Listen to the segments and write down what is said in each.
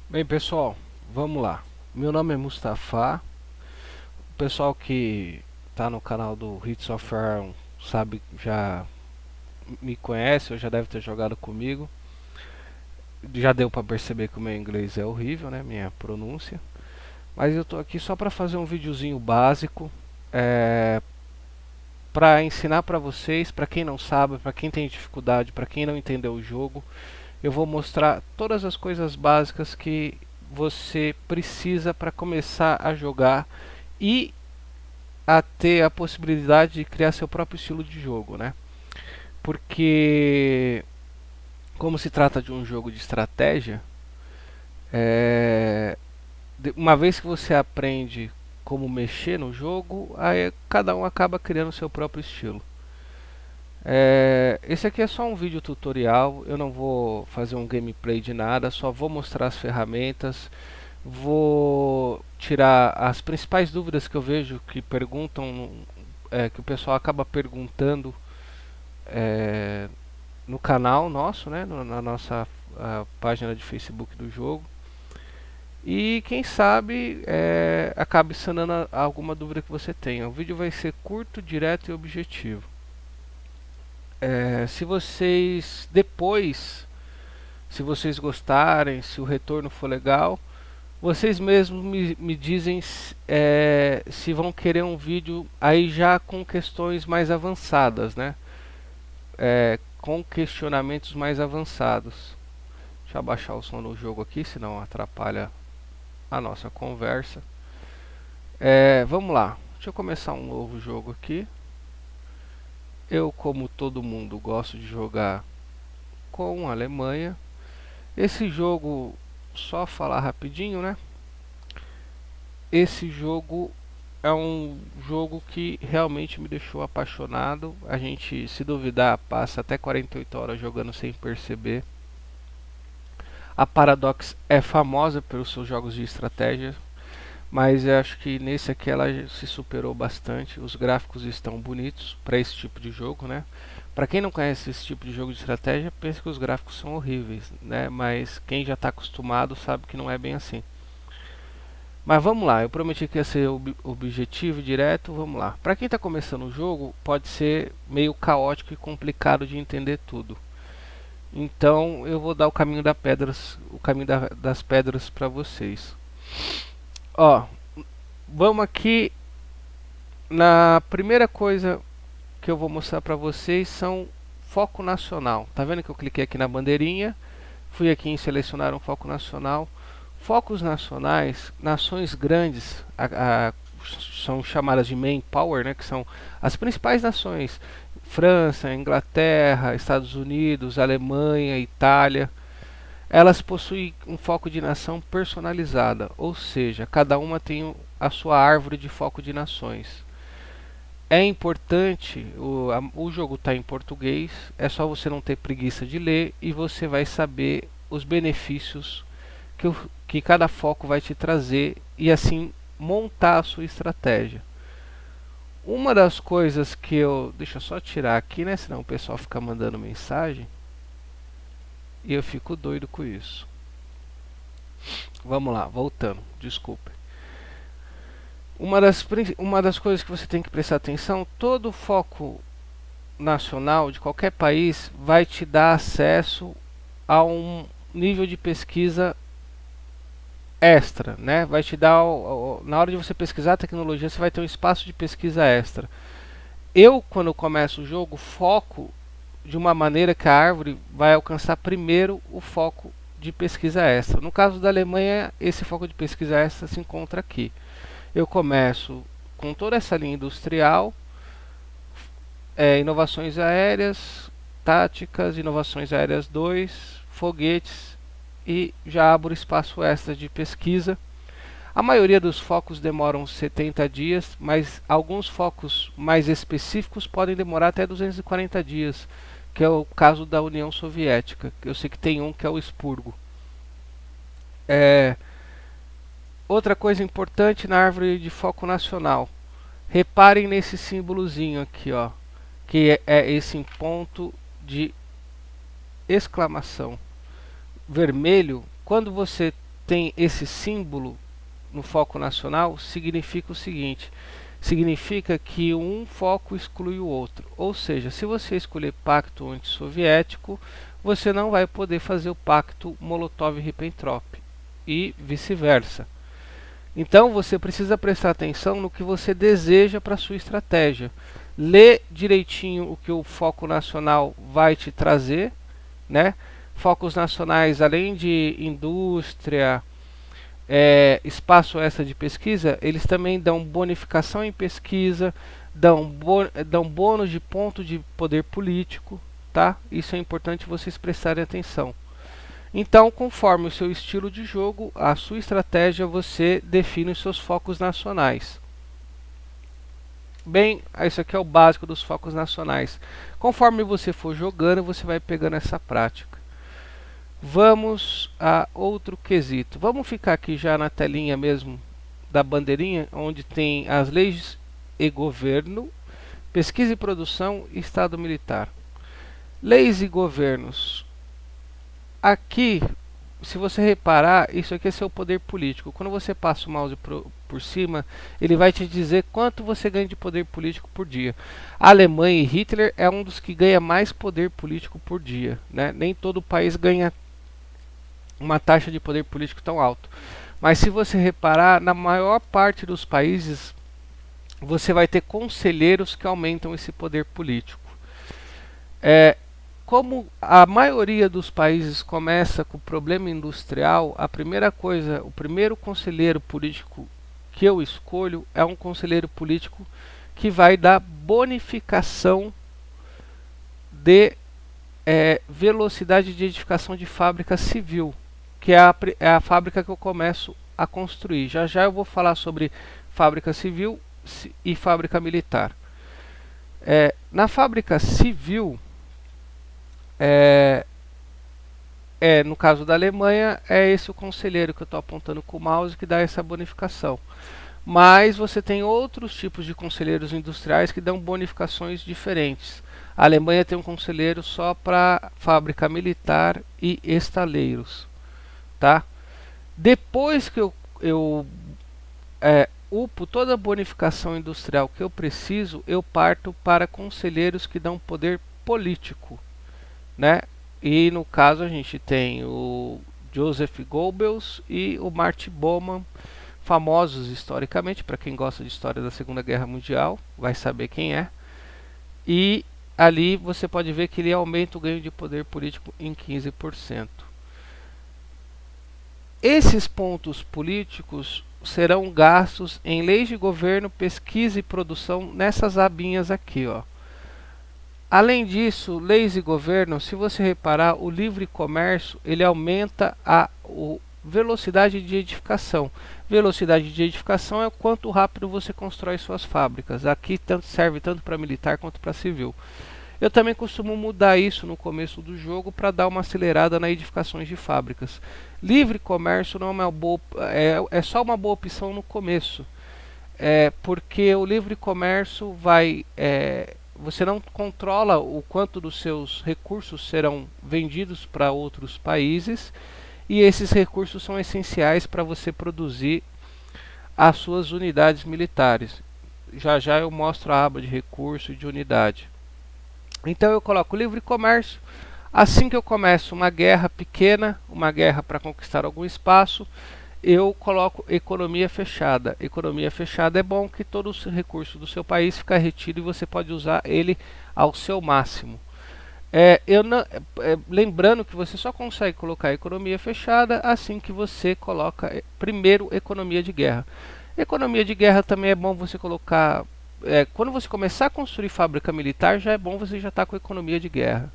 Bem, pessoal, vamos lá. Meu nome é Mustafa. O pessoal que está no canal do Hits of Iron sabe, já me conhece, ou já deve ter jogado comigo. Já deu para perceber que o meu inglês é horrível, né? Minha pronúncia. Mas eu tô aqui só para fazer um videozinho básico, para ensinar para vocês, para quem não sabe, para quem tem dificuldade, para quem não entendeu o jogo. Eu vou mostrar todas as coisas básicas que você precisa para começar a jogar e a ter a possibilidade de criar seu próprio estilo de jogo, né? Porque como se trata de um jogo de estratégia, é, uma vez que você aprende como mexer no jogo, aí cada um acaba criando seu próprio estilo. Esse aqui é só um vídeo tutorial, eu não vou fazer um gameplay de nada, só vou mostrar as ferramentas, vou tirar as principais dúvidas que eu vejo que perguntam, que o pessoal acaba perguntando é, no canal nosso, né, na nossa página de Facebook do jogo. E quem sabe acabe sanando alguma dúvida que você tenha. O vídeo vai ser curto, direto e objetivo. Se vocês depois, se vocês gostarem, se o retorno for legal, vocês mesmos me dizem se vão querer um vídeo aí já com questões mais avançadas, né? Com questionamentos mais avançados. Deixa eu abaixar o som do jogo aqui, senão atrapalha a nossa conversa. Vamos lá, deixa eu começar um novo jogo aqui. Eu, como todo mundo, gosto de jogar com a Alemanha. Esse jogo, só falar rapidinho, né? Esse jogo é um jogo que realmente me deixou apaixonado. A gente, se duvidar, passa até 48 horas jogando sem perceber. A Paradox é famosa pelos seus jogos de estratégia, mas eu acho que nesse aqui ela se superou bastante. Os gráficos estão bonitos para esse tipo de jogo, né? Para quem não conhece esse tipo de jogo de estratégia, pensa que os gráficos são horríveis, né? Mas quem já está acostumado sabe que não é bem assim. Mas vamos lá, eu prometi que ia ser objetivo direto, vamos lá. Para quem está começando o jogo, pode ser meio caótico e complicado de entender tudo. Então eu vou dar o caminho das pedras para vocês. Ó, vamos aqui na primeira coisa que eu vou mostrar para vocês são foco nacional. Tá vendo que eu cliquei aqui na bandeirinha, fui aqui em selecionar um foco nacional. Focos nacionais, nações grandes, são chamadas de main power, né, que são as principais nações: França, Inglaterra, Estados Unidos, Alemanha, Itália. Elas possuem um foco de nação personalizada, ou seja, cada uma tem a sua árvore de foco de nações. É importante, o jogo está em português, é só você não ter preguiça de ler e você vai saber os benefícios que cada foco vai te trazer e assim montar a sua estratégia. Uma das coisas que eu. Deixa eu só tirar aqui, né? Senão o pessoal fica mandando mensagem e eu fico doido com isso. Vamos lá, voltando, desculpe. Uma das coisas que você tem que prestar atenção: todo foco nacional de qualquer país vai te dar acesso a um nível de pesquisa extra, né? Vai te dar na hora de você pesquisar a tecnologia, você vai ter um espaço de pesquisa extra. Eu, quando começo o jogo, foco de uma maneira que a árvore vai alcançar primeiro o foco de pesquisa extra. No caso da Alemanha, esse foco de pesquisa extra se encontra aqui. Eu começo com toda essa linha industrial, inovações aéreas, táticas, inovações aéreas 2, foguetes, e já abro espaço extra de pesquisa. A maioria dos focos demoram 70 dias, mas alguns focos mais específicos podem demorar até 240 dias, que é o caso da União Soviética. Eu sei que tem um que é o expurgo. É, Outra coisa importante na árvore de foco nacional. Reparem nesse símbolozinho aqui, ó, que é esse ponto de exclamação vermelho. Quando você tem esse símbolo no foco nacional, significa o seguinte: significa que um foco exclui o outro. Ou seja, se você escolher pacto antissoviético, você não vai poder fazer o pacto Molotov-Ribbentrop e vice-versa. Então você precisa prestar atenção no que você deseja para a sua estratégia. Lê direitinho o que o foco nacional vai te trazer, né? Focos nacionais, além de indústria, espaço extra de pesquisa, eles também dão bonificação em pesquisa, dão bônus de ponto de poder político, tá? Isso é importante vocês prestarem atenção. Então, conforme o seu estilo de jogo, a sua estratégia, você define os seus focos nacionais. Bem, isso aqui é o básico dos focos nacionais. Conforme você for jogando, você vai pegando essa prática. Vamos a outro quesito. Vamos ficar aqui já na telinha mesmo da bandeirinha, onde tem as leis e governo, pesquisa e produção e Estado militar. Leis e governos. Aqui, se você reparar, isso aqui é seu poder político. Quando você passa o mouse por cima, ele vai te dizer quanto você ganha de poder político por dia. A Alemanha e Hitler é um dos que ganha mais poder político por dia, né? Nem todo país ganha uma taxa de poder político tão alto. Mas se você reparar, na maior parte dos países, você vai ter conselheiros que aumentam esse poder político. Como a maioria dos países começa com problema industrial, a primeira coisa, o primeiro conselheiro político que eu escolho é um conselheiro político que vai dar bonificação de velocidade de edificação de fábrica civil, que é a fábrica que eu começo a construir. Já já eu vou falar sobre fábrica civil e fábrica militar. Na fábrica civil, no caso da Alemanha, é esse o conselheiro que eu estou apontando com o mouse que dá essa bonificação. Mas você tem outros tipos de conselheiros industriais que dão bonificações diferentes. A Alemanha tem um conselheiro só para fábrica militar e estaleiros, tá? Depois que eu upo toda a bonificação industrial que eu preciso, eu parto para conselheiros que dão poder político, né? E no caso a gente tem o Joseph Goebbels e o Martin Bormann, famosos historicamente, para quem gosta de história da Segunda Guerra Mundial, vai saber quem é. E ali você pode ver que ele aumenta o ganho de poder político em 15%. Esses pontos políticos serão gastos em leis de governo, pesquisa e produção nessas abinhas aqui, ó. Além disso, leis e governo, se você reparar, o livre comércio ele aumenta a velocidade de edificação. Velocidade de edificação é o quanto rápido você constrói suas fábricas. Aqui serve tanto para militar quanto para civil. Eu também costumo mudar isso no começo do jogo para dar uma acelerada nas edificações de fábricas. Livre comércio não é uma boa, é só uma boa opção no começo, porque o livre comércio você não controla o quanto dos seus recursos serão vendidos para outros países, e esses recursos são essenciais para você produzir as suas unidades militares. Já já eu mostro a aba de recurso e de unidade. Então eu coloco livre comércio. Assim que eu começo uma guerra pequena, uma guerra para conquistar algum espaço, eu coloco economia fechada. Economia fechada é bom que todos os recursos do seu país ficam retido e você pode usar ele ao seu máximo. Lembrando que você só consegue colocar economia fechada assim que você coloca primeiro economia de guerra. Economia de guerra também é bom você colocar. Quando você começar a construir fábrica militar, já é bom você já estar com economia de guerra.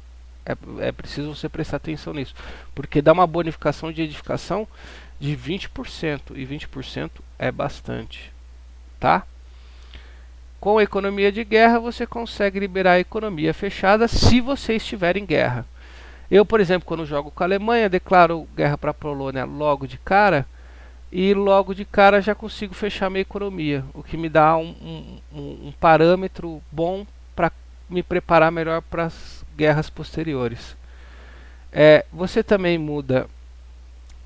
É preciso você prestar atenção nisso, porque dá uma bonificação de edificação de 20%, e 20% é bastante, tá? Com a economia de guerra, você consegue liberar a economia fechada se você estiver em guerra. Eu, por exemplo, quando jogo com a Alemanha, declaro guerra para a Polônia logo de cara, e logo de cara já consigo fechar minha economia, o que me dá um parâmetro bom para me preparar melhor para as guerras posteriores. Você também muda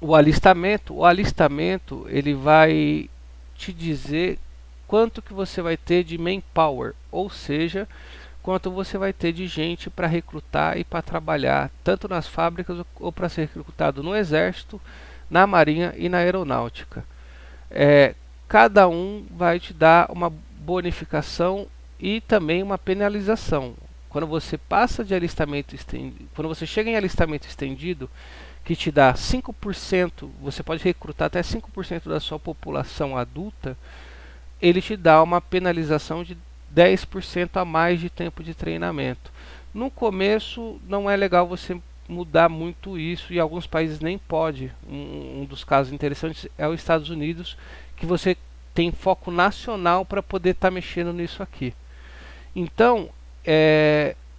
o alistamento ele vai te dizer quanto que você vai ter de manpower, ou seja, quanto você vai ter de gente para recrutar e para trabalhar, tanto nas fábricas ou para ser recrutado no exército, na marinha e na aeronáutica. É, cada um vai te dar uma bonificação e também uma penalização. Quando você passa de alistamento estendido, quando você chega em alistamento estendido, que te dá 5%, você pode recrutar até 5% da sua população adulta, ele te dá uma penalização de 10% a mais de tempo de treinamento. No começo não é legal você mudar muito isso e alguns países nem pode. Um dos casos interessantes é os Estados Unidos, que você tem foco nacional para poder estar mexendo nisso aqui. Então,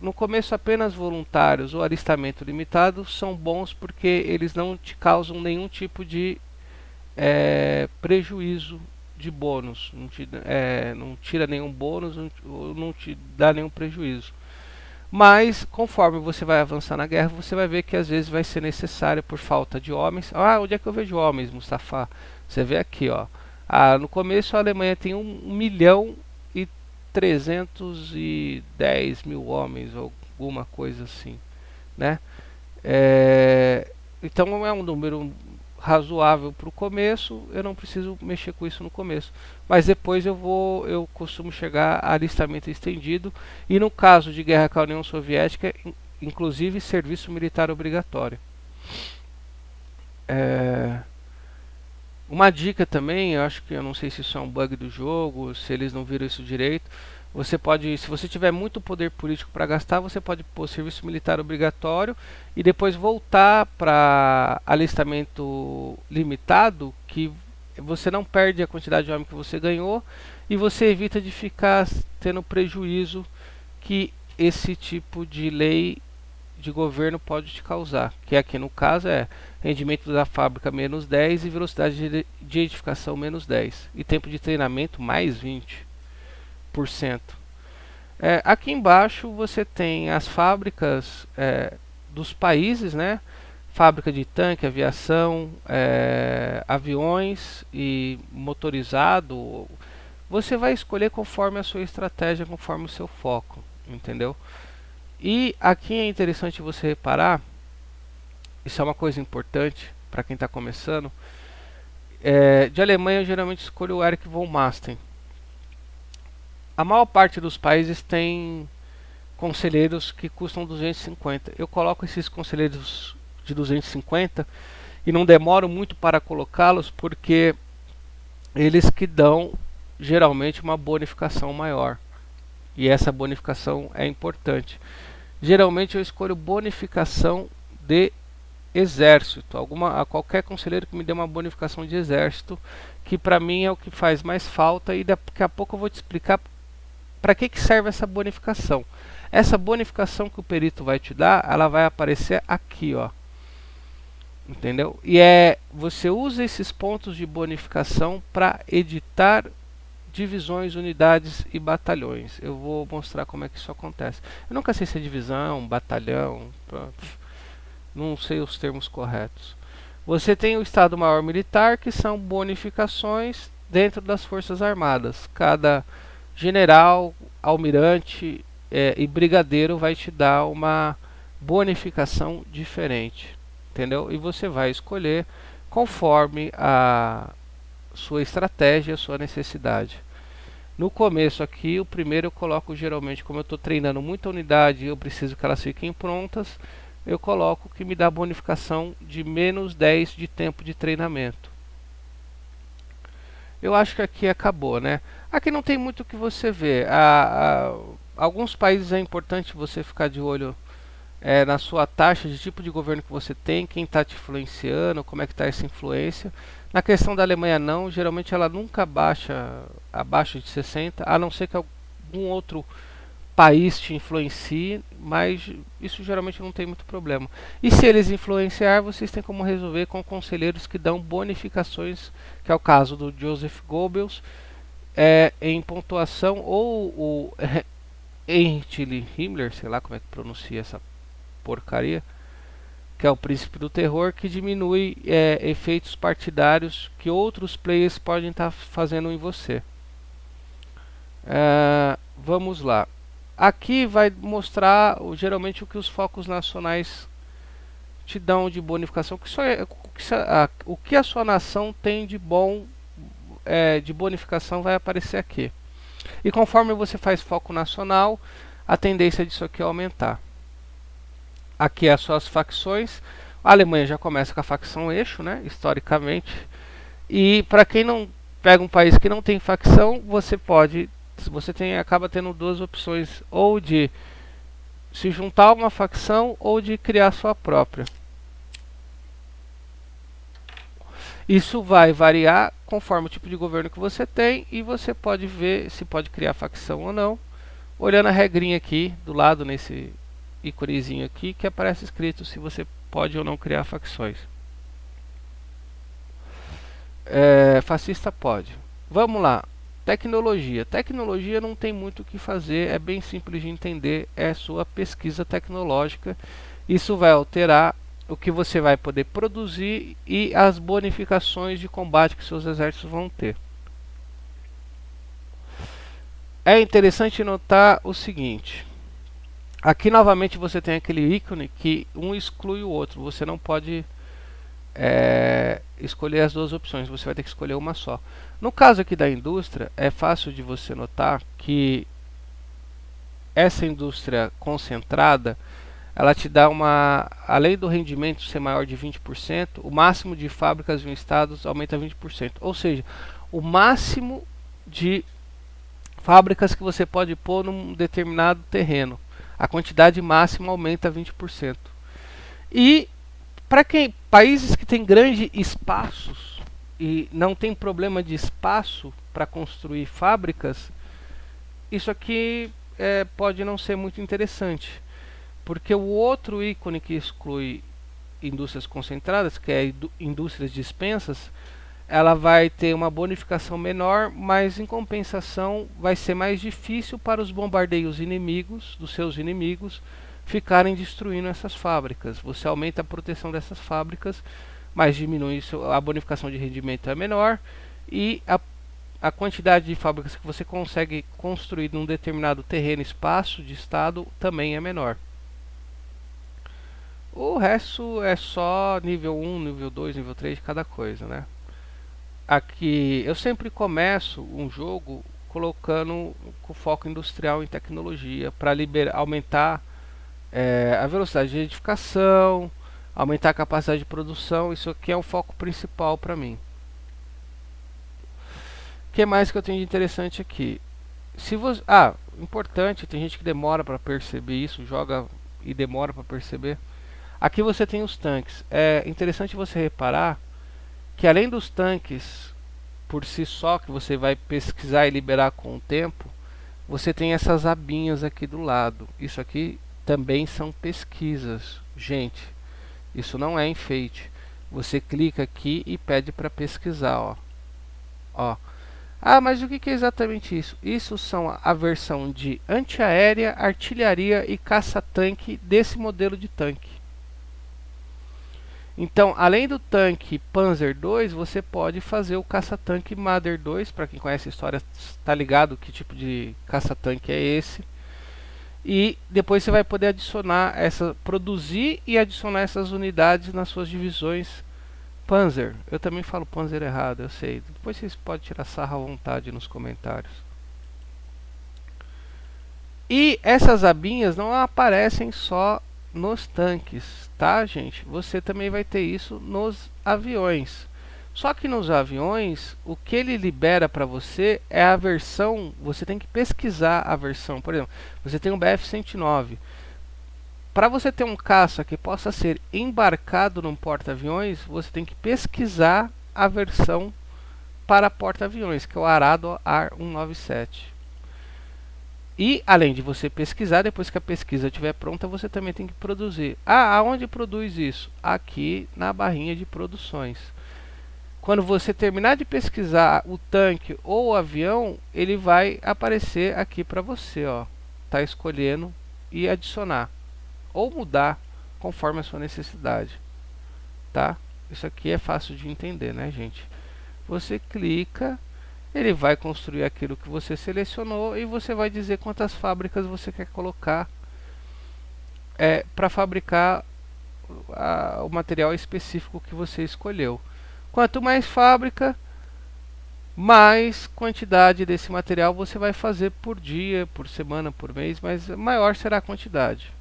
no começo apenas voluntários ou alistamento limitado são bons porque eles não te causam nenhum tipo de prejuízo de bônus, não tira nenhum bônus, não te dá nenhum prejuízo. Mas conforme você vai avançar na guerra, você vai ver que às vezes vai ser necessário por falta de homens. Ah, onde é que eu vejo homens, Mustafa? Você vê aqui, ó. No começo a Alemanha tem 1.310.000 homens, ou alguma coisa assim, né? Então é um número razoável para o começo, eu não preciso mexer com isso no começo. Mas depois eu costumo chegar a alistamento estendido e no caso de guerra com a União Soviética, inclusive serviço militar obrigatório. É, uma dica também, eu acho que eu não sei se isso é um bug do jogo, se eles não viram isso direito. Você pode, se você tiver muito poder político para gastar, você pode pôr serviço militar obrigatório e depois voltar para alistamento limitado, que você não perde a quantidade de homem que você ganhou e você evita de ficar tendo prejuízo que esse tipo de lei de governo pode te causar, que aqui no caso é rendimento da fábrica menos 10 e velocidade de edificação menos 10 e tempo de treinamento mais 20%. Aqui embaixo você tem as fábricas dos países, né? Fábrica de tanque, aviação, aviões e motorizado. Você vai escolher conforme a sua estratégia, conforme o seu foco, entendeu? E aqui é interessante você reparar, isso é uma coisa importante para quem está começando. De Alemanha eu geralmente escolho o Erich von Masten. A maior parte dos países tem conselheiros que custam 250. Eu coloco esses conselheiros de 250 e não demoro muito para colocá-los porque eles que dão geralmente uma bonificação maior. E essa bonificação é importante. Geralmente eu escolho bonificação de exército, a qualquer conselheiro que me dê uma bonificação de exército, que para mim é o que faz mais falta e daqui a pouco eu vou te explicar para que serve essa bonificação. Essa bonificação que o perito vai te dar, ela vai aparecer aqui, ó. Entendeu? E você usa esses pontos de bonificação para editar divisões, unidades e batalhões. Eu vou mostrar como é que isso acontece. Eu nunca sei se é divisão, batalhão, não sei os termos corretos. Você tem o Estado-Maior Militar, que são bonificações dentro das Forças Armadas. Cada general, almirante e brigadeiro vai te dar uma bonificação diferente, entendeu? E você vai escolher conforme a sua estratégia, a sua necessidade. No começo aqui, o primeiro eu coloco geralmente, como eu estou treinando muita unidade e eu preciso que elas fiquem prontas, eu coloco que me dá bonificação de menos 10 de tempo de treinamento. Eu acho que aqui acabou, né? Aqui não tem muito o que você ver. Alguns países é importante você ficar de olho na sua taxa de tipo de governo que você tem, quem está te influenciando, como é que está essa influência. Na questão da Alemanha não, geralmente ela nunca baixa abaixo de 60, a não ser que algum outro país te influencie, mas isso geralmente não tem muito problema. E se eles influenciar, vocês têm como resolver com conselheiros que dão bonificações, que é o caso do Joseph Goebbels, em pontuação, ou o Heinrich Himmler, sei lá como é que pronuncia essa porcaria, que é o Príncipe do Terror, que diminui efeitos partidários que outros players podem estar fazendo em você. Vamos lá. Aqui vai mostrar geralmente o que os focos nacionais te dão de bonificação, o que a sua nação tem de bom de bonificação vai aparecer aqui. E conforme você faz foco nacional, a tendência disso aqui é aumentar. Aqui as suas facções. A Alemanha já começa com a facção eixo, né, historicamente. E para quem não pega um país que não tem facção, acaba tendo duas opções, ou de se juntar a uma facção ou de criar sua própria. Isso vai variar conforme o tipo de governo que você tem, e você pode ver se pode criar facção ou não, olhando a regrinha aqui do lado, nesse íconezinho aqui, que aparece escrito se você pode ou não criar facções. Fascista pode. Vamos lá. Tecnologia. Tecnologia não tem muito o que fazer, é bem simples de entender, é sua pesquisa tecnológica. Isso vai alterar o que você vai poder produzir e as bonificações de combate que seus exércitos vão ter. É interessante notar o seguinte. Aqui novamente você tem aquele ícone que um exclui o outro. Você não pode escolher as duas opções, você vai ter que escolher uma só. No caso aqui da indústria, é fácil de você notar que essa indústria concentrada, ela te dá além do rendimento ser maior de 20%, o máximo de fábricas de um estado aumenta 20%. Ou seja, o máximo de fábricas que você pode pôr num determinado terreno, a quantidade máxima aumenta 20%. E para países que têm grandes espaços e não tem problema de espaço para construir fábricas, isso aqui pode não ser muito interessante. Porque o outro ícone que exclui indústrias concentradas, que é indústrias dispensas, ela vai ter uma bonificação menor, mas em compensação vai ser mais difícil para os bombardeios inimigos, dos seus inimigos, ficarem destruindo essas fábricas. Você aumenta a proteção dessas fábricas, mas diminui a bonificação de rendimento é menor, e a quantidade de fábricas que você consegue construir num determinado terreno, espaço de estado também é menor. O resto é só nível 1, nível 2, nível 3 de cada coisa, né? Aqui eu sempre começo um jogo colocando com foco industrial em tecnologia para aumentar a velocidade de edificação, aumentar a capacidade de produção. Isso aqui é o foco principal para mim. O que mais que eu tenho de interessante aqui? Importante, tem gente que demora para perceber isso, joga e demora para perceber. Aqui você tem os tanques. É interessante você reparar que além dos tanques por si só, que você vai pesquisar e liberar com o tempo, você tem essas abinhas aqui do lado. Isso aqui também são pesquisas, gente. Isso não é enfeite. Você clica aqui e pede para pesquisar, ó. Mas o que é exatamente isso? Isso são a versão de antiaérea, artilharia e caça-tanque desse modelo de tanque. Então, além do tanque Panzer II, você pode fazer o caça-tanque Marder II. Para quem conhece a história, está ligado que tipo de caça-tanque é esse. E depois você vai poder produzir e adicionar essas unidades nas suas divisões Panzer. Eu também falo Panzer errado, eu sei. Depois vocês podem tirar sarra à vontade nos comentários. E essas abinhas não aparecem só nos tanques, tá, gente? Você também vai ter isso nos aviões. Só que nos aviões, o que ele libera para você é a versão. Você tem que pesquisar a versão. Por exemplo, você tem um Bf-109. Para você ter um caça que possa ser embarcado num porta-aviões, você tem que pesquisar a versão para porta-aviões, que é o Arado AR-197. E além de você pesquisar, depois que a pesquisa estiver pronta, você também tem que produzir. Aonde produz isso? Aqui na barrinha de produções. Quando você terminar de pesquisar o tanque ou o avião, ele vai aparecer aqui para você, ó. Tá escolhendo e adicionar ou mudar conforme a sua necessidade, tá? Isso aqui é fácil de entender, né, gente? Você clica, ele vai construir aquilo que você selecionou e você vai dizer quantas fábricas você quer colocar para fabricar o material específico que você escolheu. Quanto mais fábrica, mais quantidade desse material você vai fazer por dia, por semana, por mês, mas maior será a quantidade.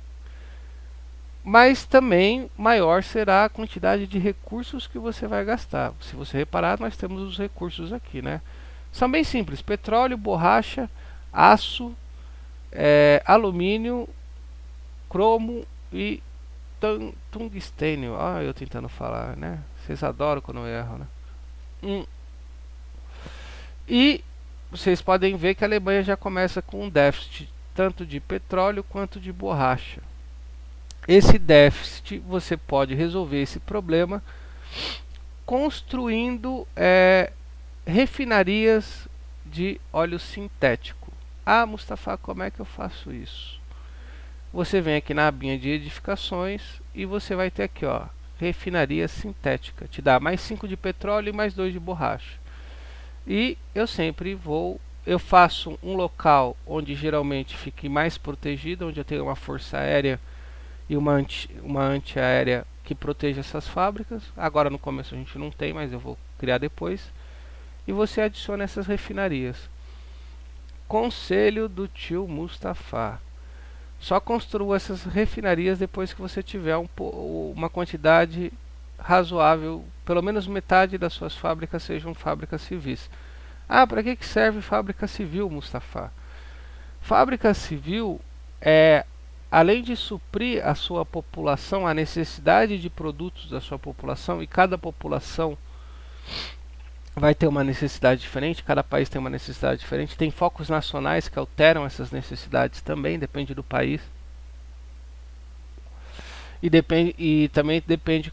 Mas também maior será a quantidade de recursos que você vai gastar. Se você reparar, nós temos os recursos aqui, né? São bem simples: petróleo, borracha, aço, alumínio, cromo e tungstênio. Ah, eu tentando falar, né? Vocês adoram quando eu erro, né? E vocês podem ver que a Alemanha já começa com um déficit tanto de petróleo quanto de borracha. Esse déficit, você pode resolver esse problema construindo refinarias de óleo sintético. Ah, Mustafa, como é que eu faço isso? Você vem aqui na abinha de edificações e você vai ter aqui, ó, refinaria sintética. Te dá mais 5 de petróleo e mais 2 de borracha. E eu faço um local onde geralmente fique mais protegido, onde eu tenho uma força aérea e uma antiaérea que proteja essas fábricas. Agora no começo a gente não tem, mas eu vou criar depois. E você adiciona essas refinarias. Conselho do tio Mustafa: só construa essas refinarias depois que você tiver uma quantidade razoável, pelo menos metade das suas fábricas sejam fábricas civis. Ah, para que serve fábrica civil, Mustafa? Fábrica civil além de suprir a sua população, a necessidade de produtos da sua população, e cada população vai ter uma necessidade diferente, cada país tem uma necessidade diferente, tem focos nacionais que alteram essas necessidades também, depende do país. E também depende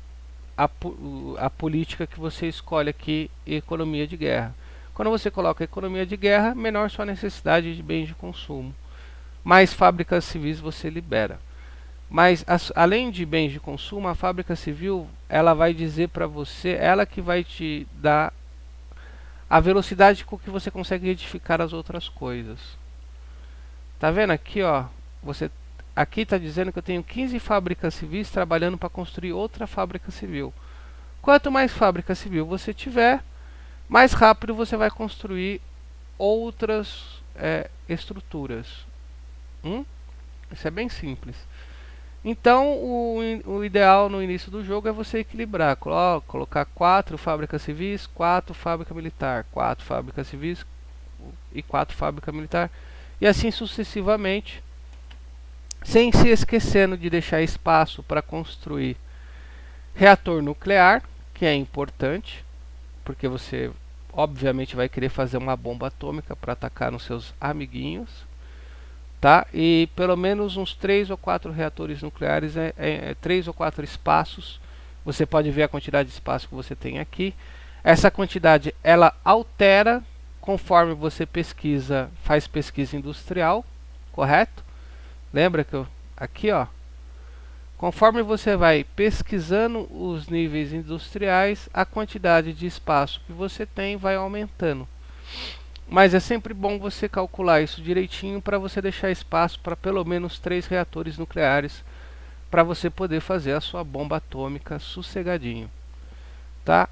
a política que você escolhe aqui, economia de guerra. Quando você coloca economia de guerra, menor sua necessidade de bens de consumo. Mais fábricas civis você libera. Mas além de bens de consumo, a fábrica civil, ela vai dizer para você, ela que vai te dar a velocidade com que você consegue edificar as outras coisas. Tá vendo aqui, ó? Aqui está dizendo que eu tenho 15 fábricas civis trabalhando para construir outra fábrica civil. Quanto mais fábrica civil você tiver, mais rápido você vai construir outras estruturas. Isso é bem simples. Então, o ideal no início do jogo é você equilibrar. Colocar 4 fábricas civis, 4 fábricas militar, 4 fábricas civis e 4 fábricas militar. E assim sucessivamente, sem se esquecendo de deixar espaço para construir reator nuclear, que é importante, porque você obviamente vai querer fazer uma bomba atômica para atacar nos seus amiguinhos. Tá? E pelo menos uns 3 ou 4 reatores nucleares, 3 ou 4 espaços. Você pode ver a quantidade de espaço que você tem aqui. Essa quantidade ela altera conforme você faz pesquisa industrial, correto? Lembra que aqui, ó, conforme você vai pesquisando os níveis industriais, a quantidade de espaço que você tem vai aumentando. Mas é sempre bom você calcular isso direitinho para você deixar espaço para pelo menos 3 reatores nucleares para você poder fazer a sua bomba atômica sossegadinho. Tá?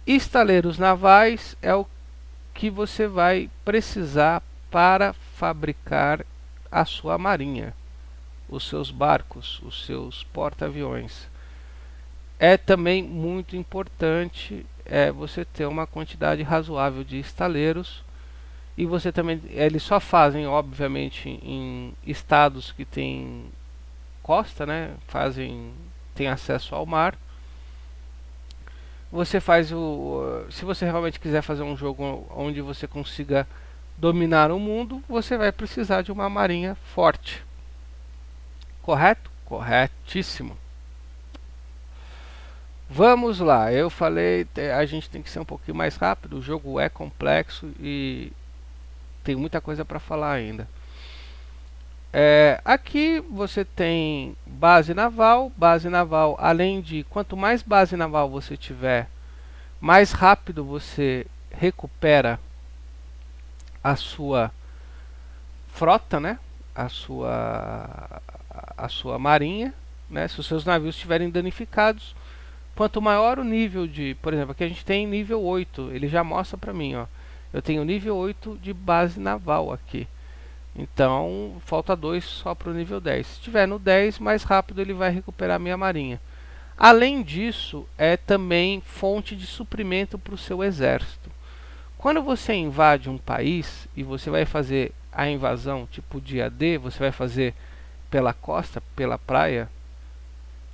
Estaleiros navais é o que você vai precisar para fabricar a sua marinha, os seus barcos, os seus porta-aviões. É também muito importante você ter uma quantidade razoável de estaleiros. E você também, eles só fazem, obviamente, em estados que tem costa, né? Tem acesso ao mar. Se você realmente quiser fazer um jogo onde você consiga dominar o mundo, você vai precisar de uma marinha forte. Correto? Corretíssimo. Vamos lá, eu falei, a gente tem que ser um pouquinho mais rápido, o jogo é complexo e tem muita coisa para falar ainda. Aqui você tem base naval. Base naval, além de quanto mais base naval você tiver, mais rápido você recupera a sua frota, né? A sua, a sua marinha, né? Se os seus navios estiverem danificados, quanto maior o nível de, por exemplo, aqui a gente tem nível 8, ele já mostra para mim, ó. Eu tenho nível 8 de base naval aqui. Então, falta 2 só para o nível 10. Se estiver no 10, mais rápido ele vai recuperar a minha marinha. Além disso, é também fonte de suprimento para o seu exército. Quando você invade um país e você vai fazer a invasão tipo dia D, você vai fazer pela costa, pela praia,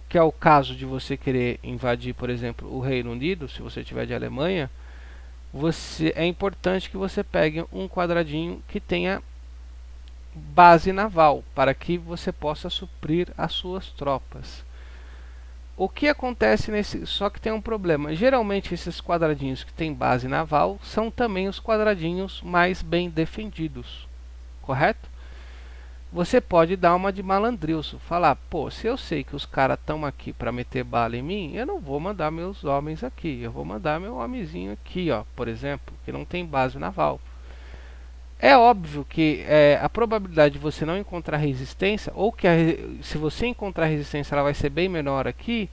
que é o caso de você querer invadir, por exemplo, o Reino Unido, se você tiver de Alemanha, é importante que você pegue um quadradinho que tenha base naval, para que você possa suprir as suas tropas. O que acontece nesse. Só que tem um problema. Geralmente esses quadradinhos que têm base naval são também os quadradinhos mais bem defendidos. Correto? Você pode dar uma de malandrilso. Falar, pô, se eu sei que os caras estão aqui para meter bala em mim, eu não vou mandar meus homens aqui. Eu vou mandar meu homenzinho aqui, ó, por exemplo, que não tem base naval. É óbvio que a probabilidade de você não encontrar resistência, ou que se você encontrar resistência ela vai ser bem menor aqui,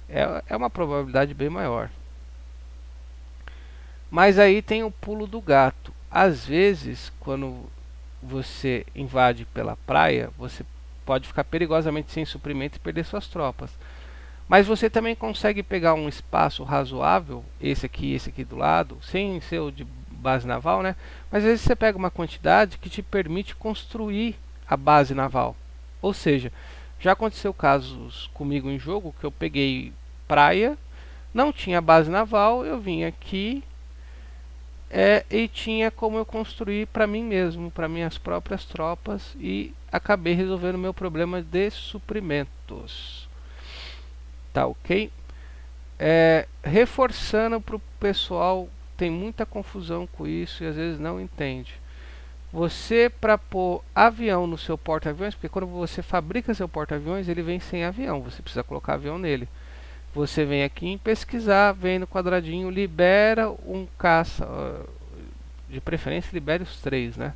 é uma probabilidade bem maior. Mas aí tem o pulo do gato. Às vezes, quando você invade pela praia, você pode ficar perigosamente sem suprimento e perder suas tropas. Mas você também consegue pegar um espaço razoável, esse aqui do lado, sem ser o de base naval, né? Mas às vezes você pega uma quantidade que te permite construir a base naval. Ou seja, já aconteceu casos comigo em jogo que eu peguei praia, não tinha base naval, eu vim aqui e tinha como eu construir para mim mesmo, para minhas próprias tropas, e acabei resolvendo meu problema de suprimentos. Tá ok? Reforçando para o pessoal, tem muita confusão com isso e às vezes não entende. Você, para pôr avião no seu porta-aviões, porque quando você fabrica seu porta-aviões, ele vem sem avião, você precisa colocar avião nele. Você vem aqui em pesquisar, vem no quadradinho, libera um caça, de preferência libere os 3, né?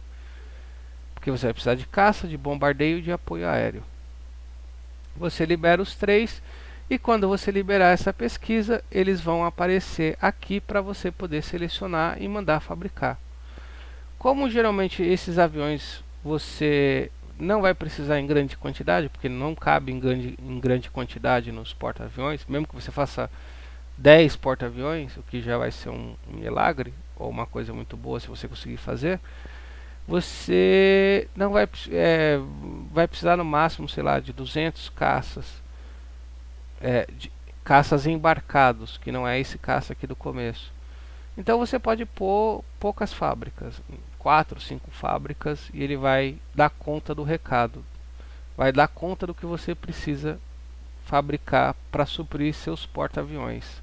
Porque você vai precisar de caça, de bombardeio e de apoio aéreo. Você libera os 3 e quando você liberar essa pesquisa, eles vão aparecer aqui para você poder selecionar e mandar fabricar. Como geralmente esses aviões você não vai precisar em grande quantidade, porque não cabe em grande quantidade nos porta-aviões, mesmo que você faça 10 porta-aviões, o que já vai ser um milagre, ou uma coisa muito boa se você conseguir fazer, você não vai precisar no máximo, sei lá, de 200 caças, de caças embarcados, que não é esse caça aqui do começo. Então você pode pôr poucas fábricas, 4, 5 fábricas, e ele vai dar conta do recado. Vai dar conta do que você precisa fabricar para suprir seus porta-aviões.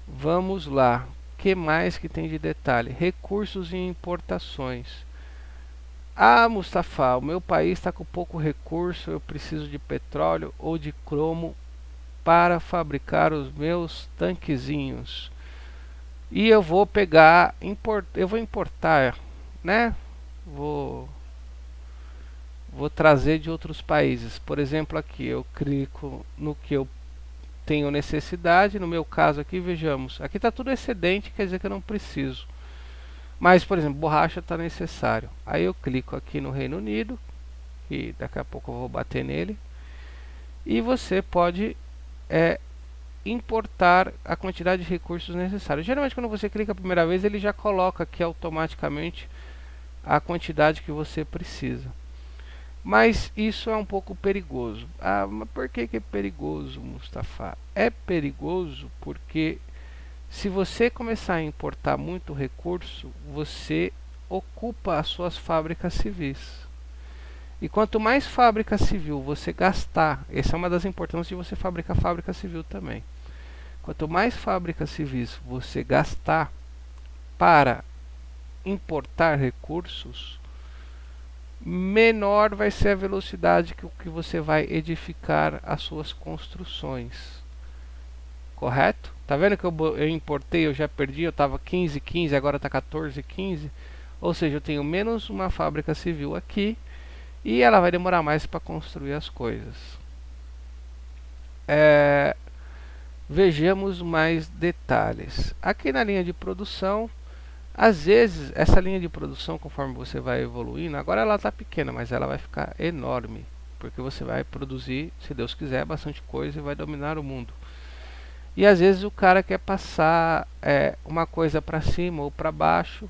Vamos lá. O que mais que tem de detalhe? Recursos e importações. Ah, Mustafa, o meu país está com pouco recurso, eu preciso de petróleo ou de cromo para fabricar os meus tanquezinhos. E eu vou pegar, eu vou importar, né? Vou trazer de outros países. Por exemplo, aqui eu clico no que eu tenho necessidade. No meu caso aqui, vejamos, aqui está tudo excedente, quer dizer que eu não preciso. Mas, por exemplo, borracha está necessário. Aí eu clico aqui no Reino Unido, e daqui a pouco eu vou bater nele. E você pode importar a quantidade de recursos necessários. Geralmente quando você clica a primeira vez, ele já coloca aqui automaticamente a quantidade que você precisa. Mas isso é um pouco perigoso. Ah, mas por que é perigoso, Mustafa? É perigoso porque se você começar a importar muito recurso, você ocupa as suas fábricas civis. E quanto mais fábrica civil você gastar, essa é uma das importâncias de você fabricar fábrica civil também. Quanto mais fábricas civis você gastar para importar recursos, menor vai ser a velocidade que você vai edificar as suas construções. Correto? Tá vendo que eu importei, eu já perdi, eu estava 15,15, agora está 14,15. Ou seja, eu tenho menos uma fábrica civil aqui e ela vai demorar mais para construir as coisas. Vejamos mais detalhes. Aqui na linha de produção, às vezes essa linha de produção, conforme você vai evoluindo, agora ela está pequena, mas ela vai ficar enorme, porque você vai produzir, se Deus quiser, bastante coisa e vai dominar o mundo. E às vezes o cara quer passar uma coisa para cima ou para baixo.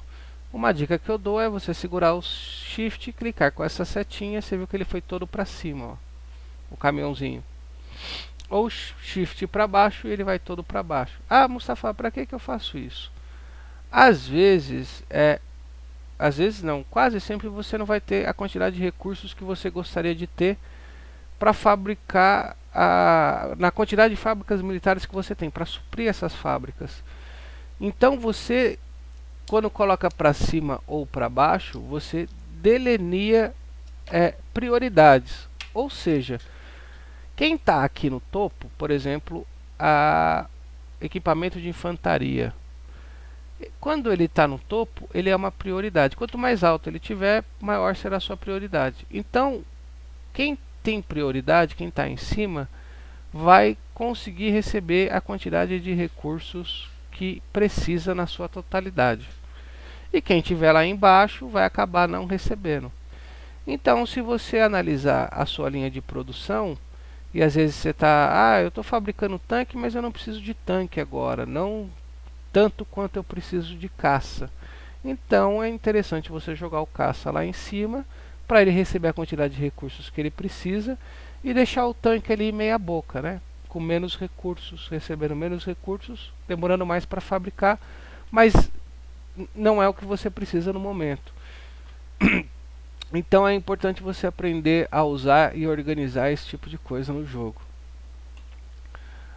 Uma dica que eu dou é você segurar o Shift e clicar com essa setinha. Você viu que ele foi todo para cima, ó, o caminhãozinho. Ou Shift para baixo e ele vai todo para baixo. Ah, Mustafa, para que eu faço isso? Às vezes não, quase sempre você não vai ter a quantidade de recursos que você gostaria de ter para fabricar na quantidade de fábricas militares que você tem, para suprir essas fábricas. Então você, quando coloca para cima ou para baixo, você delineia prioridades. Ou seja, quem está aqui no topo, por exemplo, equipamento de infantaria. Quando ele está no topo, ele é uma prioridade. Quanto mais alto ele tiver, maior será a sua prioridade. Então, quem tem prioridade, quem está em cima, vai conseguir receber a quantidade de recursos que precisa na sua totalidade. E quem estiver lá embaixo vai acabar não recebendo. Então, se você analisar a sua linha de produção, e às vezes você está, eu estou fabricando tanque, mas eu não preciso de tanque agora, não tanto quanto eu preciso de caça. Então é interessante você jogar o caça lá em cima, para ele receber a quantidade de recursos que ele precisa e deixar o tanque ali meia boca, né? Com menos recursos, recebendo menos recursos, demorando mais para fabricar, mas não é o que você precisa no momento. Então é importante você aprender a usar e organizar esse tipo de coisa no jogo.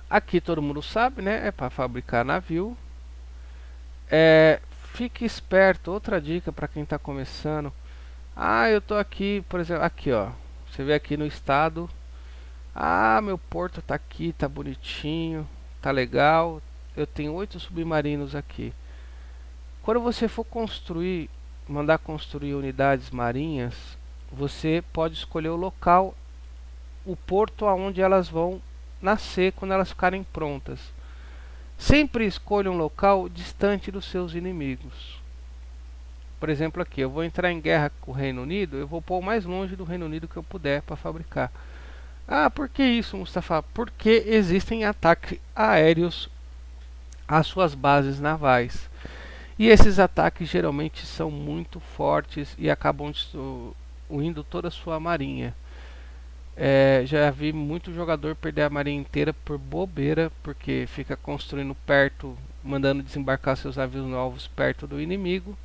Aqui todo mundo sabe, né? É para fabricar navio. Fique esperto, outra dica para quem está começando. Eu tô aqui, por exemplo, aqui ó, você vê aqui no estado, meu porto tá aqui, tá bonitinho, tá legal, eu tenho 8 submarinos aqui. Quando você for construir, mandar construir unidades marinhas, você pode escolher o local, o porto aonde elas vão nascer quando elas ficarem prontas. Sempre escolha um local distante dos seus inimigos. Por exemplo, aqui, eu vou entrar em guerra com o Reino Unido, eu vou pôr o mais longe do Reino Unido que eu puder para fabricar. Por que isso, Mustafa? Porque existem ataques aéreos às suas bases navais. E esses ataques geralmente são muito fortes e acabam destruindo toda a sua marinha. Já vi muito jogador perder a marinha inteira por bobeira, porque fica construindo perto, mandando desembarcar seus navios novos perto do inimigo.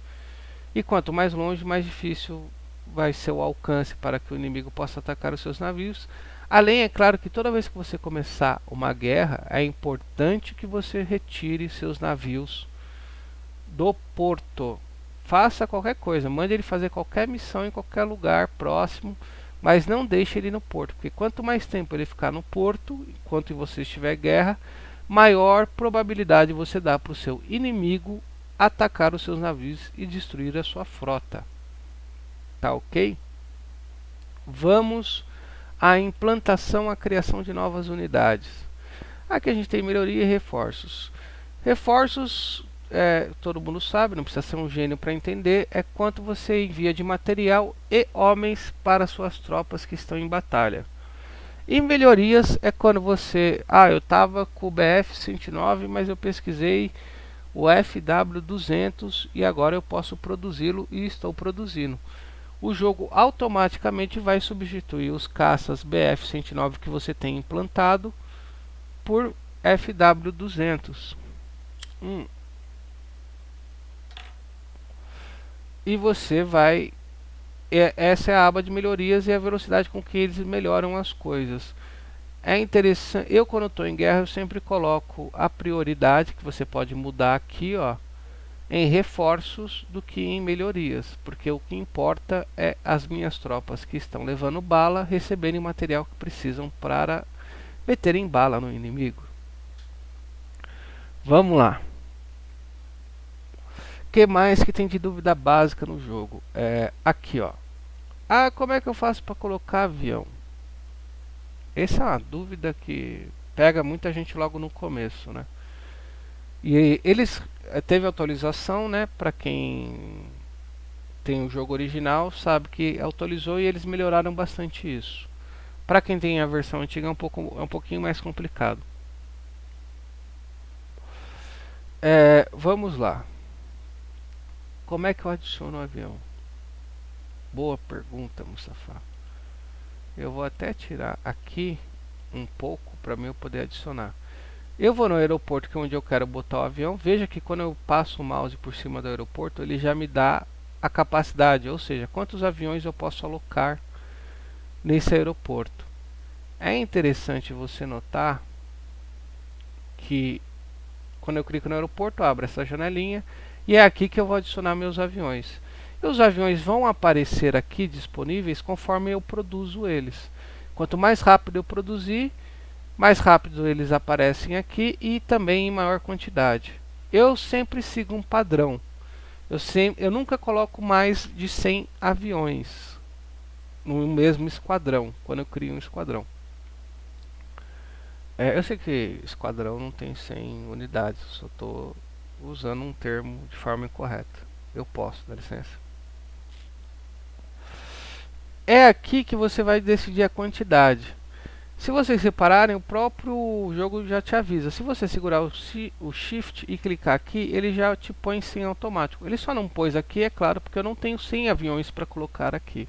E quanto mais longe, mais difícil vai ser o alcance para que o inimigo possa atacar os seus navios. Além, é claro, que toda vez que você começar uma guerra, é importante que você retire seus navios do porto. Faça qualquer coisa, mande ele fazer qualquer missão em qualquer lugar próximo, mas não deixe ele no porto, porque quanto mais tempo ele ficar no porto, enquanto você estiver em guerra, maior probabilidade você dá para o seu inimigo atacar os seus navios e destruir a sua frota. Tá ok? Vamos à implantação, à criação de novas unidades. Aqui a gente tem melhoria e reforços. Reforços, todo mundo sabe, não precisa ser um gênio para entender, é quanto você envia de material e homens para suas tropas que estão em batalha. E melhorias é quando você, eu estava com o BF-109, mas eu pesquisei o FW200 e agora eu posso produzi-lo e estou produzindo. O jogo automaticamente vai substituir os caças BF-109 que você tem implantado por FW200. E você vai... essa é a aba de melhorias e a velocidade com que eles melhoram as coisas. É interessante, quando estou em guerra eu sempre coloco a prioridade, que você pode mudar aqui, ó. em reforços do que em melhorias, porque o que importa é as minhas tropas que estão levando bala receberem o material que precisam para meterem bala no inimigo. Vamos lá. O que mais que tem de dúvida básica no jogo? Aqui, ó. Ah, como é que eu faço para colocar avião? Essa é uma dúvida que pega muita gente logo no começo, né? E eles teve atualização, né? Para quem tem o jogo original sabe que atualizou e eles melhoraram bastante isso. Para quem tem a versão antiga é um pouquinho mais complicado. Vamos lá. Como é que eu adiciono o avião? Boa pergunta, Mustafa. Eu vou até tirar aqui um pouco para mim eu poder adicionar. Eu vou no aeroporto, que é onde eu quero botar o avião. Veja que quando eu passo o mouse por cima do aeroporto, ele já me dá a capacidade, ou seja, quantos aviões eu posso alocar nesse aeroporto. É interessante você notar que quando eu clico no aeroporto, abre essa janelinha e é aqui que eu vou adicionar meus aviões. E os aviões vão aparecer aqui disponíveis conforme eu produzo eles. Quanto mais rápido eu produzir, mais rápido eles aparecem aqui e também em maior quantidade. Eu sempre sigo um padrão. Eu nunca coloco mais de 100 aviões no mesmo esquadrão, quando eu crio um esquadrão. Eu sei que esquadrão não tem 100 unidades, só estou usando um termo de forma incorreta. Eu posso, dá licença. É aqui que você vai decidir a quantidade. Se vocês repararem, o próprio jogo já te avisa. Se você segurar o Shift e clicar aqui, ele já te põe 100 automático. Ele só não pôs aqui, é claro, porque eu não tenho 100 aviões para colocar aqui.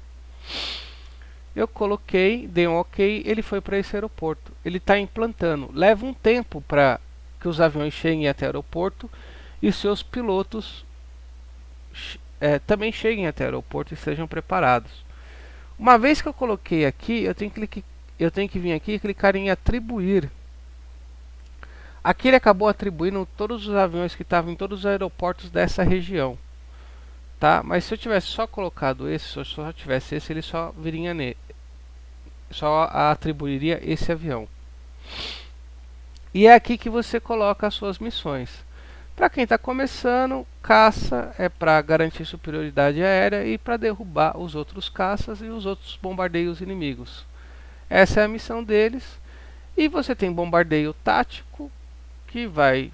Eu coloquei, dei um OK, ele foi para esse aeroporto. Ele está implantando. Leva um tempo para que os aviões cheguem até o aeroporto e seus pilotos também cheguem até o aeroporto e estejam preparados. Uma vez que eu coloquei aqui, eu tenho que vir aqui e clicar em atribuir. Aqui ele acabou atribuindo todos os aviões que estavam em todos os aeroportos dessa região. Tá? Mas se eu tivesse só colocado esse, se eu só tivesse esse, ele só viria só atribuiria esse avião. E é aqui que você coloca as suas missões. Para quem está começando, caça é para garantir superioridade aérea e para derrubar os outros caças e os outros bombardeios inimigos. Essa é a missão deles. E você tem bombardeio tático, que vai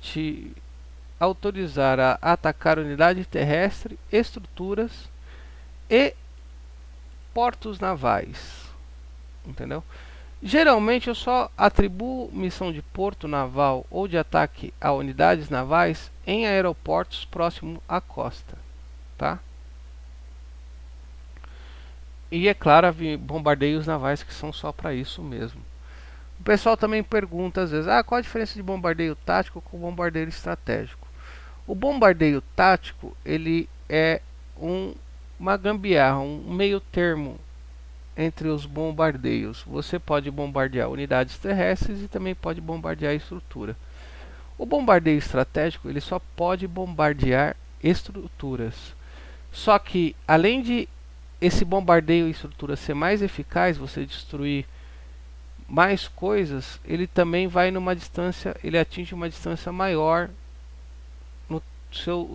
te autorizar a atacar unidade terrestre, estruturas e portos navais. Entendeu? Geralmente eu só atribuo missão de porto naval ou de ataque a unidades navais em aeroportos próximos à costa, tá? E é claro, bombardeios navais que são só para isso mesmo. O pessoal também pergunta às vezes, qual a diferença de bombardeio tático com bombardeio estratégico? O bombardeio tático, ele é uma gambiarra, um meio termo entre os bombardeios. Você pode bombardear unidades terrestres e também pode bombardear a estrutura. O bombardeio estratégico, ele só pode bombardear estruturas. Só que, além de esse bombardeio e estrutura ser mais eficaz, você destruir mais coisas, ele também vai numa distância, ele atinge uma distância maior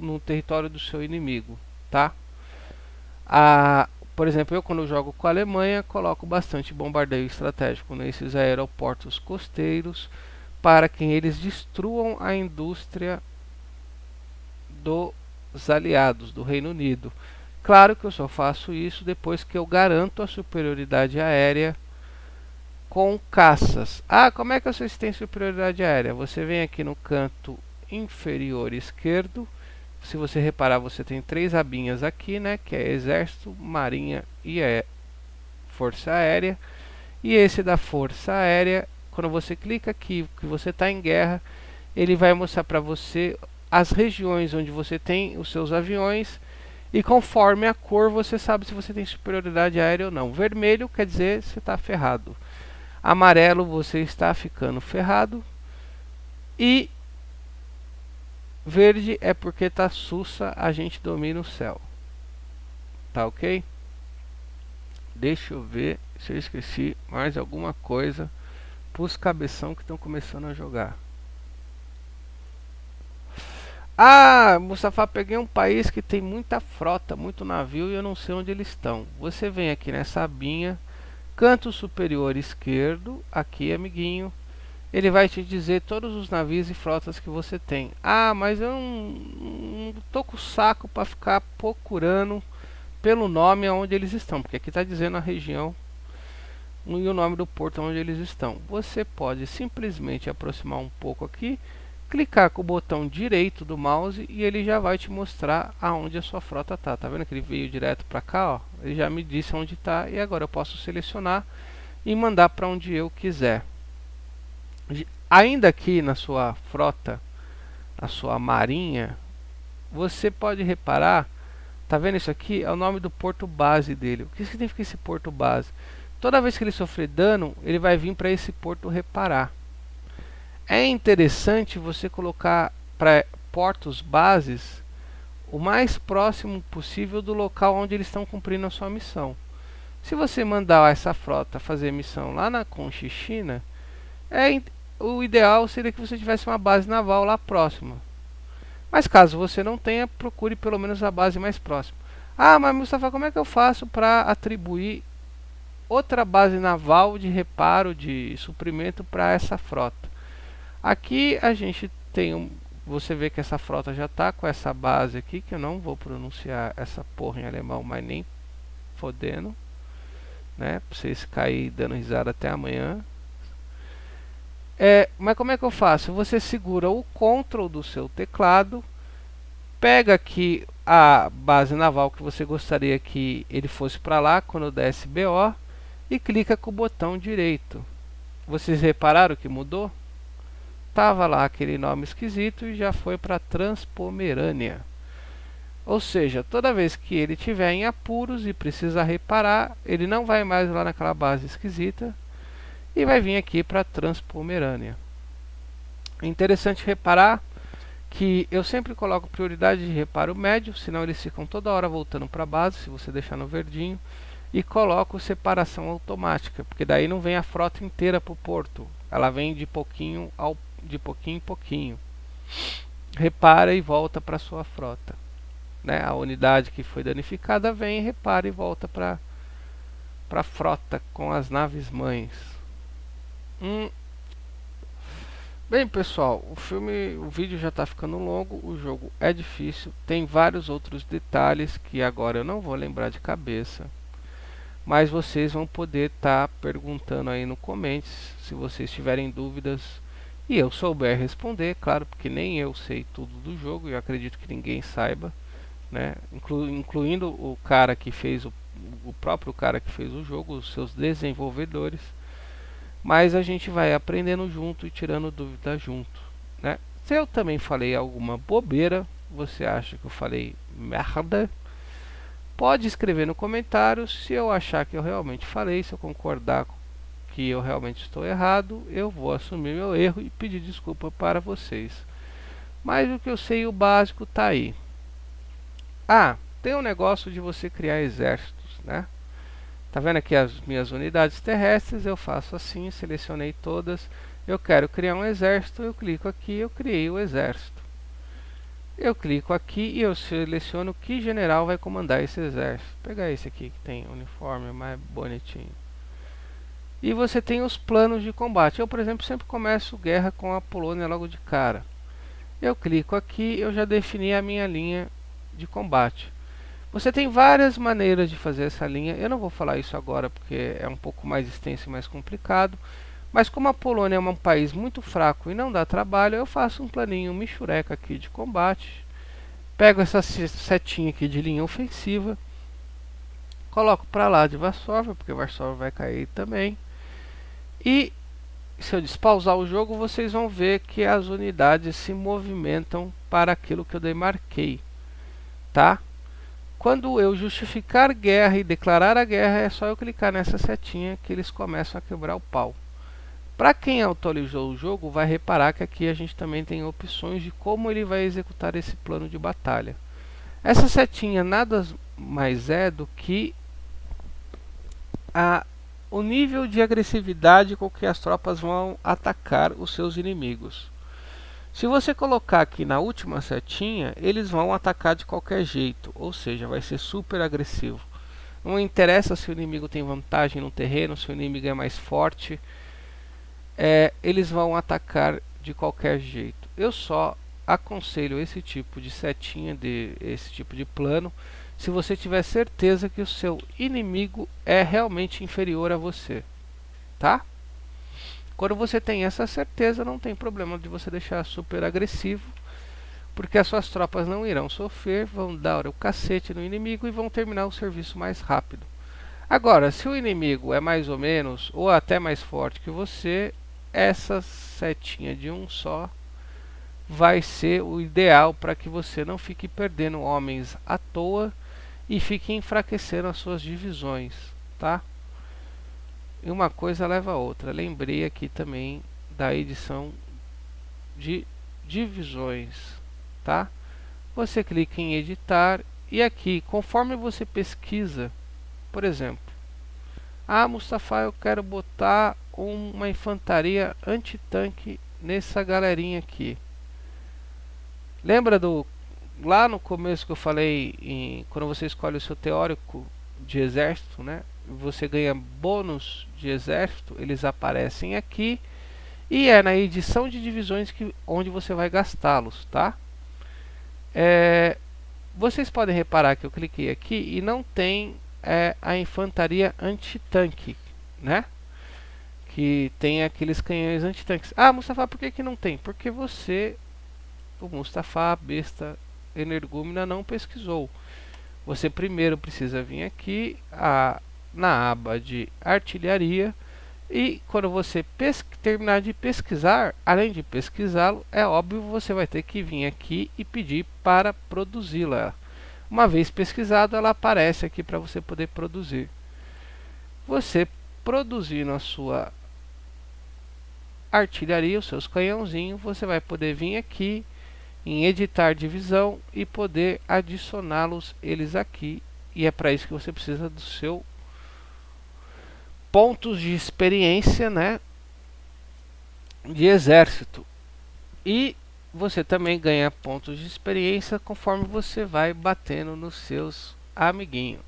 no território do seu inimigo, tá? Por exemplo, eu quando jogo com a Alemanha, coloco bastante bombardeio estratégico nesses aeroportos costeiros para que eles destruam a indústria dos aliados, do Reino Unido. Claro que eu só faço isso depois que eu garanto a superioridade aérea com caças. Como é que vocês têm superioridade aérea? Você vem aqui no canto inferior esquerdo. Se você reparar, você tem 3 abinhas aqui, né? Que é Exército, Marinha e Força Aérea. E esse da Força Aérea, quando você clica aqui, que você está em guerra, ele vai mostrar para você as regiões onde você tem os seus aviões. E conforme a cor, você sabe se você tem superioridade aérea ou não. Vermelho quer dizer que você está ferrado. Amarelo, você está ficando ferrado. E Verde é porque tá sussa, a gente domina o céu. Tá ok? Deixa eu ver se eu esqueci mais alguma coisa pros cabeção que estão começando a jogar. Ah, Mustafa, peguei um país que tem muita frota, muito navio e eu não sei onde eles estão. Você vem aqui nessa abinha, canto superior esquerdo, aqui amiguinho. Ele vai te dizer todos os navios e frotas que você tem. Ah, mas eu não tô com o saco para ficar procurando pelo nome aonde eles estão, porque aqui está dizendo a região e o nome do porto onde eles estão. Você pode simplesmente aproximar um pouco aqui, clicar com o botão direito do mouse e ele já vai te mostrar aonde a sua frota está. Tá vendo que ele veio direto para cá, ó? Ele já me disse onde está e agora eu posso selecionar e mandar para onde eu quiser. Ainda aqui na sua frota, na sua marinha, você pode reparar, tá vendo isso aqui? É o nome do porto base dele. O que significa esse porto base? Toda vez que ele sofrer dano, ele vai vir para esse porto reparar. É interessante você colocar para portos bases o mais próximo possível do local onde eles estão cumprindo a sua missão. Se você mandar essa frota fazer missão lá na Conchichina, o ideal seria que você tivesse uma base naval lá próxima. Mas caso você não tenha, procure pelo menos a base mais próxima. Ah, mas Mustafa, como é que eu faço para atribuir outra base naval de reparo, de suprimento para essa frota? Aqui a gente tem você vê que essa frota já está com essa base aqui, que eu não vou pronunciar essa porra em alemão, mas nem fodendo, né? Pra vocês caírem dando risada até amanhã. Mas como é que eu faço? Você segura o Ctrl do seu teclado, pega aqui a base naval que você gostaria que ele fosse para lá quando der SBO e clica com o botão direito. Vocês repararam que mudou? Tava lá aquele nome esquisito e já foi para Transpomerânia. Ou seja, toda vez que ele tiver em apuros e precisar reparar, ele não vai mais lá naquela base esquisita e vai vir aqui para Transpomerânia. É interessante reparar que eu sempre coloco prioridade de reparo médio, senão eles ficam toda hora voltando para a base, se você deixar no verdinho, e coloco separação automática, porque daí não vem a frota inteira para o porto, ela vem de pouquinho em pouquinho. Repara e volta para sua frota, né? A unidade que foi danificada vem, repara e volta para a frota com as naves mães. Bem, pessoal, o vídeo já está ficando longo, o jogo é difícil, tem vários outros detalhes que agora eu não vou lembrar de cabeça, mas vocês vão poder estar perguntando aí no comments, se vocês tiverem dúvidas e eu souber responder, claro, porque nem eu sei tudo do jogo e eu acredito que ninguém saiba, né? Incluindo o cara que fez o próprio cara que fez o jogo, os seus desenvolvedores. Mas a gente vai aprendendo junto e tirando dúvida junto, né? Se eu também falei alguma bobeira, você acha que eu falei merda, pode escrever no comentário. Se eu achar que eu realmente falei, se eu concordar que eu realmente estou errado, eu vou assumir meu erro e pedir desculpa para vocês. Mas o que eu sei, o básico tá aí. Ah, tem um negócio de você criar exércitos, né? Tá vendo aqui as minhas unidades terrestres? Eu faço assim, selecionei todas. Eu quero criar um exército, eu clico aqui, eu criei o exército. Eu clico aqui e eu seleciono que general vai comandar esse exército. Vou pegar esse aqui que tem uniforme mais bonitinho. E você tem os planos de combate. Eu, por exemplo, sempre começo guerra com a Polônia logo de cara. Eu clico aqui, eu já defini a minha linha de combate. Você tem várias maneiras de fazer essa linha. Eu não vou falar isso agora porque é um pouco mais extenso e mais complicado. Mas como a Polônia é um país muito fraco e não dá trabalho, eu faço um planinho michureca aqui de combate. Pego essa setinha aqui de linha ofensiva. Coloco para lá de Varsóvia, porque Varsóvia vai cair também. E se eu despausar o jogo, vocês vão ver que as unidades se movimentam para aquilo que eu demarquei. Tá? Quando eu justificar guerra e declarar a guerra, é só eu clicar nessa setinha que eles começam a quebrar o pau. Para quem atualizou o jogo, vai reparar que aqui a gente também tem opções de como ele vai executar esse plano de batalha. Essa setinha nada mais é do que a, o nível de agressividade com que as tropas vão atacar os seus inimigos. Se você colocar aqui na última setinha, eles vão atacar de qualquer jeito, ou seja, vai ser super agressivo. Não interessa se o inimigo tem vantagem no terreno, se o inimigo é mais forte, eles vão atacar de qualquer jeito. Eu só aconselho esse tipo de setinha, esse tipo de plano, se você tiver certeza que o seu inimigo é realmente inferior a você, tá? Quando você tem essa certeza, não tem problema de você deixar super agressivo, porque as suas tropas não irão sofrer, vão dar o cacete no inimigo e vão terminar o serviço mais rápido. Agora, se o inimigo é mais ou menos, ou até mais forte que você, essa setinha de um só vai ser o ideal para que você não fique perdendo homens à toa e fique enfraquecendo as suas divisões, tá? E uma coisa leva a outra. Lembrei aqui também da edição de divisões, tá? Você clica em editar e aqui, conforme você pesquisa, por exemplo, Mustafa, eu quero botar uma infantaria antitanque nessa galerinha aqui. Lembra do lá no começo que eu falei quando você escolhe o seu teórico de exército, né? Você ganha bônus de exército, eles aparecem aqui e é na edição de divisões onde você vai gastá-los, tá? Vocês podem reparar que eu cliquei aqui e não tem a infantaria antitanque, né? Que tem aqueles canhões antitanques. Mustafa, por que não tem? Porque o Mustafa, besta energúmena, não pesquisou. Você primeiro precisa vir aqui na aba de artilharia e quando você terminar de pesquisar, além de pesquisá-lo, é óbvio você vai ter que vir aqui e pedir para produzi-la. Uma vez pesquisado, ela aparece aqui para você poder produzir. Você produzindo a sua artilharia, os seus canhãozinhos, você vai poder vir aqui em editar divisão e poder adicioná-los eles aqui, e é para isso que você precisa do seu pontos de experiência, né, de exército. E você também ganha pontos de experiência conforme você vai batendo nos seus amiguinhos.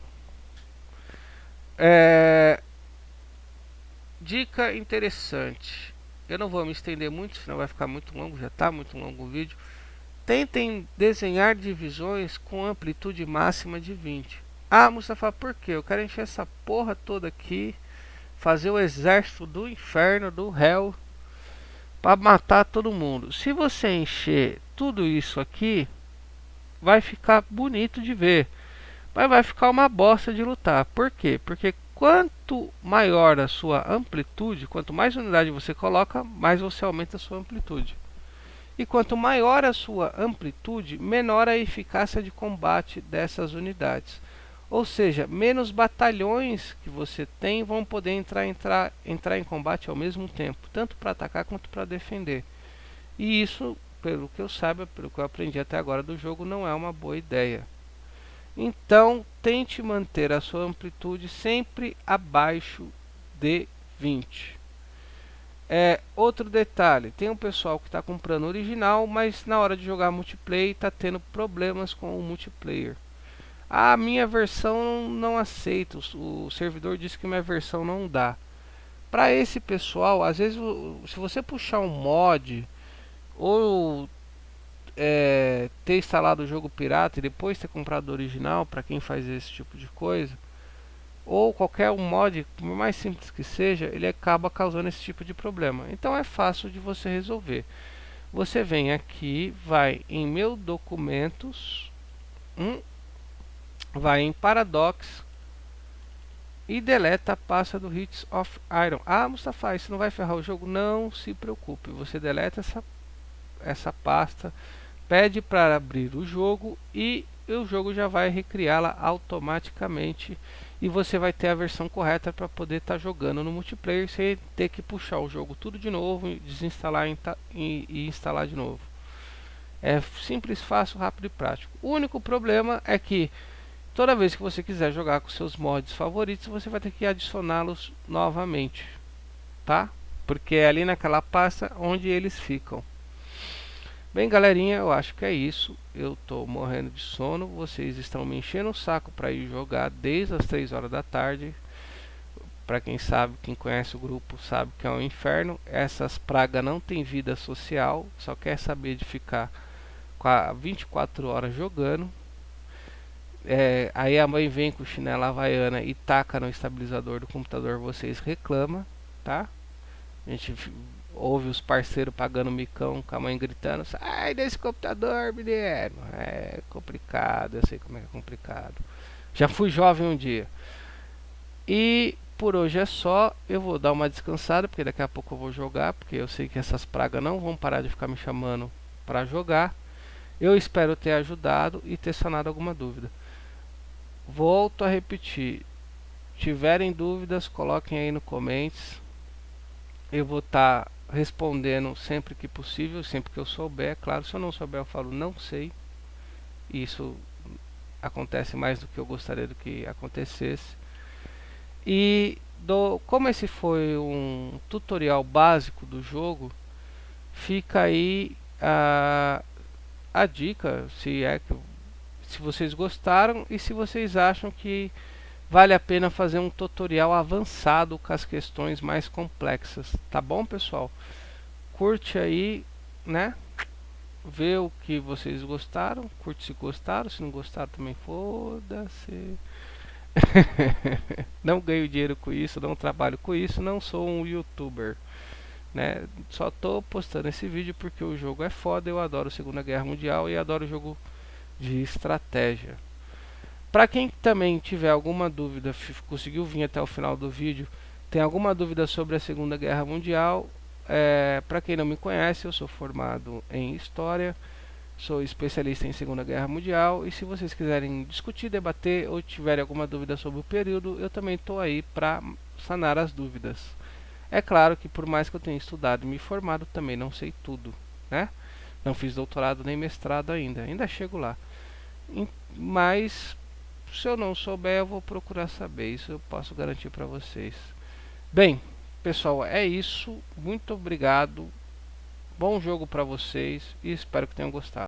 Dica interessante. Eu não vou me estender muito, senão vai ficar muito longo, já está muito longo o vídeo. Tentem desenhar divisões com amplitude máxima de 20. Mustafa, por quê? Eu quero encher essa porra toda aqui, fazer o exército do inferno, do hell, para matar todo mundo. Se você encher tudo isso aqui, vai ficar bonito de ver, mas vai ficar uma bosta de lutar. Por quê? Porque quanto maior a sua amplitude, quanto mais unidade você coloca, mais você aumenta a sua amplitude. E quanto maior a sua amplitude, menor a eficácia de combate dessas unidades. Ou seja, menos batalhões que você tem vão poder entrar em combate ao mesmo tempo, tanto para atacar quanto para defender. E isso, pelo que eu saiba, pelo que eu aprendi até agora do jogo, não é uma boa ideia. Então, tente manter a sua amplitude sempre abaixo de 20. Outro detalhe, tem um pessoal que está comprando original, mas na hora de jogar multiplayer está tendo problemas com o multiplayer. A minha versão não aceita, o servidor disse que minha versão não dá. Para esse pessoal, às vezes, se você puxar um mod ou ter instalado o jogo pirata e depois ter comprado o original, para quem faz esse tipo de coisa, ou qualquer um mod, por mais simples que seja, ele acaba causando esse tipo de problema. Então é fácil de você resolver. Você vem aqui, vai em meu documentos, vai em Paradox e deleta a pasta do Hits of Iron. Mustafa, isso não vai ferrar o jogo? Não se preocupe, você deleta essa pasta, pede para abrir o jogo e o jogo já vai recriá-la automaticamente e você vai ter a versão correta para poder estar jogando no multiplayer sem ter que puxar o jogo tudo de novo, desinstalar e instalar de novo. É simples, fácil, rápido e prático. O único problema é que toda vez que você quiser jogar com seus mods favoritos, você vai ter que adicioná-los novamente, tá? Porque é ali naquela pasta onde eles ficam. Bem, galerinha, eu acho que é isso. Eu tô morrendo de sono. Vocês estão me enchendo o saco para ir jogar desde as 3 horas da tarde. Para quem sabe, quem conhece o grupo sabe que é um inferno. Essas pragas não tem vida social, só quer saber de ficar 24 horas jogando. Aí a mãe vem com chinela havaiana e taca no estabilizador do computador, vocês reclamam, tá? A gente ouve os parceiros pagando micão com a mãe gritando: sai desse computador, menino. É complicado, eu sei como é que é complicado. Já fui jovem um dia. E por hoje é só. Eu vou dar uma descansada, porque daqui a pouco eu vou jogar, porque eu sei que essas pragas não vão parar de ficar me chamando para jogar. Eu espero ter ajudado e ter sanado alguma dúvida. Volto a repetir: tiverem dúvidas, coloquem aí no comments. Eu vou estar respondendo sempre que possível, sempre que eu souber. Claro, se eu não souber, eu falo não sei. Isso acontece mais do que eu gostaria do que acontecesse. E como esse foi um tutorial básico do jogo, fica aí a dica, se vocês gostaram e se vocês acham que vale a pena fazer um tutorial avançado com as questões mais complexas, tá bom, pessoal? Curte aí, né? Vê o que vocês gostaram, curte se gostaram, se não gostaram também foda-se. Não ganho dinheiro com isso, não trabalho com isso, não sou um youtuber, né? Só tô postando esse vídeo porque o jogo é foda, eu adoro Segunda Guerra Mundial e adoro jogo de estratégia. Para quem também tiver alguma dúvida, conseguiu vir até o final do vídeo, tem alguma dúvida sobre a Segunda Guerra Mundial, para quem não me conhece, eu sou formado em História, sou especialista em Segunda Guerra Mundial, e se vocês quiserem discutir, debater ou tiverem alguma dúvida sobre o período, eu também estou aí para sanar as dúvidas. É claro que por mais que eu tenha estudado e me formado, também não sei tudo, né? Não fiz doutorado nem mestrado ainda chego lá. Mas se eu não souber, eu vou procurar saber, isso eu posso garantir para vocês. Bem, pessoal, é isso. Muito obrigado. Bom jogo para vocês e espero que tenham gostado.